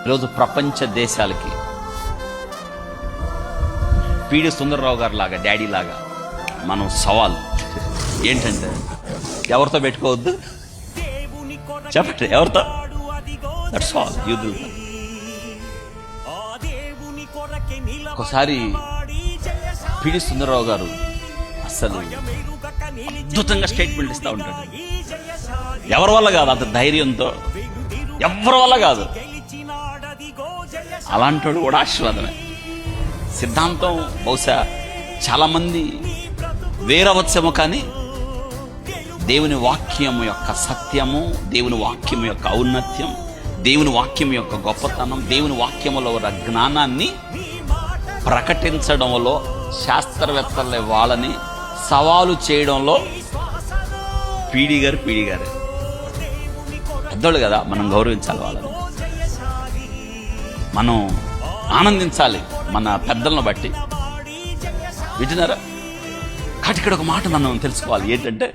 ఈరోజు ప్రపంచ దేశాలకి పిడి సుందరరావు గారు లాగా, డాడీ లాగా మనం సవాల్ ఏంటంటే, ఎవరితో పెట్టుకోవద్దు చెప్పండి, ఎవరితో? That's all. యూదులతో. ఒకసారి పిడి సుందరరావు గారు అసలు అద్భుతంగా స్టేట్మెంట్ ఇస్తూ ఉంటాడు. ఎవరి వల్ల కాదు, అంత ధైర్యంతో, ఎవరి వల్ల కాదు. అలాంటి కూడా ఆశీర్వాదమే. సిద్ధాంతం బహుశా చాలా మంది వేరవచ్చేమో, కానీ దేవుని వాక్యం యొక్క సత్యము, దేవుని వాక్యం యొక్క ఔన్నత్యం, దేవుని వాక్యం యొక్క గొప్పతనం, దేవుని వాక్యములో ఉన్న జ్ఞానాన్ని ప్రకటించడంలో, శాస్త్రవేత్తలే వాళ్ళని సవాలు చేయడంలో పీడి గారు పెద్దోళ్ళు కదా, మనం గౌరవించాలి వాళ్ళని, మనం ఆనందించాలి మన పెద్దలను బట్టి. వింటున్నారా? కాబట్టి ఇక్కడ ఒక మాట మనం తెలుసుకోవాలి ఏంటంటే,